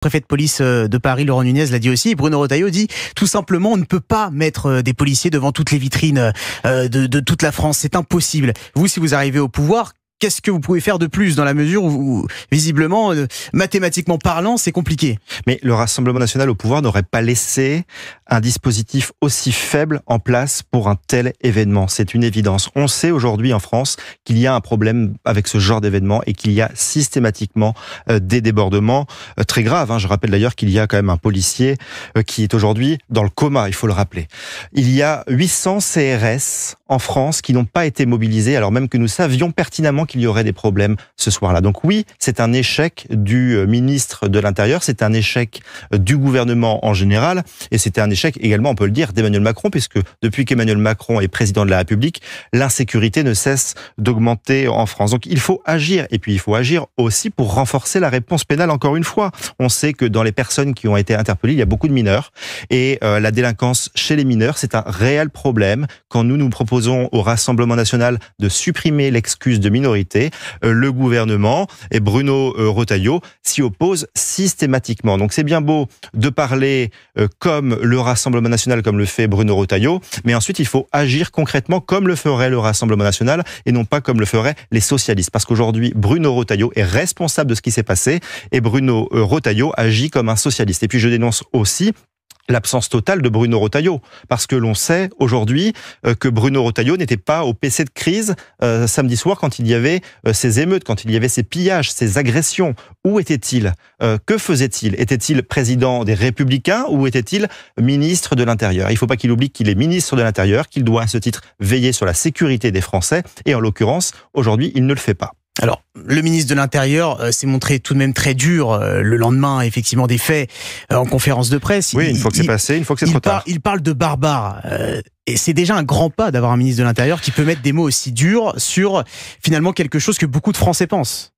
Préfet de police de Paris, Laurent Nunez, l'a dit aussi. Bruno Retailleau dit tout simplement on ne peut pas mettre des policiers devant toutes les vitrines de toute la France. C'est impossible. Vous, si vous arrivez au pouvoir, qu'est-ce que vous pouvez faire de plus dans la mesure où visiblement, mathématiquement parlant, c'est compliqué? Mais le Rassemblement national au pouvoir n'aurait pas laissé un dispositif aussi faible en place pour un tel événement. C'est une évidence. On sait aujourd'hui en France qu'il y a un problème avec ce genre d'événement et qu'il y a systématiquement des débordements très graves. Je rappelle d'ailleurs qu'il y a quand même un policier qui est aujourd'hui dans le coma, il faut le rappeler. Il y a 800 CRS en France qui n'ont pas été mobilisés alors même que nous savions pertinemment qu'il y aurait des problèmes ce soir-là. Donc oui, c'est un échec du ministre de l'Intérieur, c'est un échec du gouvernement en général, et c'était un échec également, on peut le dire, d'Emmanuel Macron, puisque depuis qu'Emmanuel Macron est président de la République, l'insécurité ne cesse d'augmenter en France. Donc il faut agir, et puis il faut agir aussi pour renforcer la réponse pénale, encore une fois. On sait que dans les personnes qui ont été interpellées, il y a beaucoup de mineurs, et la délinquance chez les mineurs, c'est un réel problème. Quand nous proposons au Rassemblement national de supprimer l'excuse de minorité, le gouvernement et Bruno Retailleau s'y opposent systématiquement. Donc c'est bien beau de parler comme le Rassemblement national, comme le fait Bruno Retailleau, mais ensuite il faut agir concrètement comme le ferait le Rassemblement national et non pas comme le feraient les socialistes. Parce qu'aujourd'hui, Bruno Retailleau est responsable de ce qui s'est passé et Bruno Retailleau agit comme un socialiste. Et puis je dénonce aussi l'absence totale de Bruno Retailleau, parce que l'on sait aujourd'hui que Bruno Retailleau n'était pas au PC de crise samedi soir quand il y avait ces émeutes, quand il y avait ces pillages, ces agressions. Où était-il? Que faisait-il? Était-il président des Républicains ou était-il ministre de l'Intérieur? Il ne faut pas qu'il oublie qu'il est ministre de l'Intérieur, qu'il doit à ce titre veiller sur la sécurité des Français, et en l'occurrence, aujourd'hui, il ne le fait pas. Alors, le ministre de l'Intérieur s'est montré tout de même très dur le lendemain, effectivement, des faits en conférence de presse. Oui, une fois que c'est passé, une fois que c'est trop tard. Il parle de barbares. Et c'est déjà un grand pas d'avoir un ministre de l'Intérieur qui peut mettre des mots aussi durs sur, finalement, quelque chose que beaucoup de Français pensent.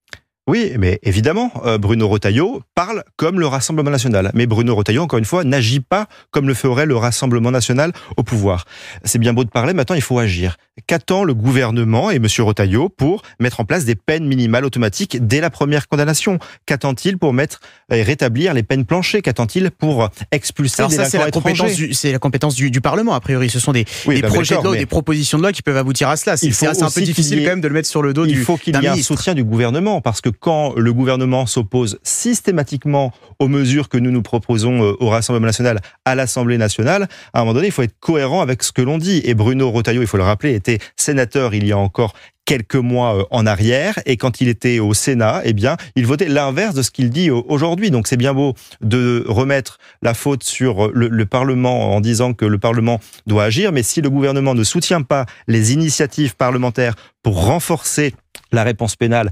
Oui, mais évidemment, Bruno Retailleau parle comme le Rassemblement national. Mais Bruno Retailleau, encore une fois, n'agit pas comme le ferait le Rassemblement national au pouvoir. C'est bien beau de parler, maintenant il faut agir. Qu'attend le gouvernement et M. Retailleau pour mettre en place des peines minimales automatiques dès la première condamnation? Qu'attend-il pour mettre et rétablir les peines planchées? Qu'attend-il pour expulser des délinquants étrangers? C'est la compétence du Parlement, a priori. Ce sont des projets de loi, des propositions de loi qui peuvent aboutir à cela. C'est un peu difficile quand même de le mettre sur le dos du ministre. Il faut qu'il y ait un soutien du gouvernement, parce que quand le gouvernement s'oppose systématiquement aux mesures que nous proposons au Rassemblement national à l'Assemblée nationale, à un moment donné, il faut être cohérent avec ce que l'on dit. Et Bruno Retailleau, il faut le rappeler, était sénateur il y a encore quelques mois en arrière, et quand il était au Sénat, eh bien, il votait l'inverse de ce qu'il dit aujourd'hui. Donc c'est bien beau de remettre la faute sur le Parlement en disant que le Parlement doit agir, mais si le gouvernement ne soutient pas les initiatives parlementaires pour renforcer la réponse pénale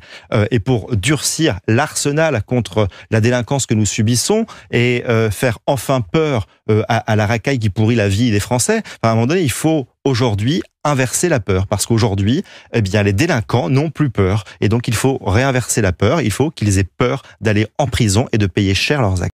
et pour durcir l'arsenal contre la délinquance que nous subissons et faire enfin peur à la racaille qui pourrit la vie des Français, à un moment donné, il faut aujourd'hui inverser la peur, parce qu'aujourd'hui, eh bien, les délinquants n'ont plus peur, et donc il faut réinverser la peur, il faut qu'ils aient peur d'aller en prison et de payer cher leurs actes.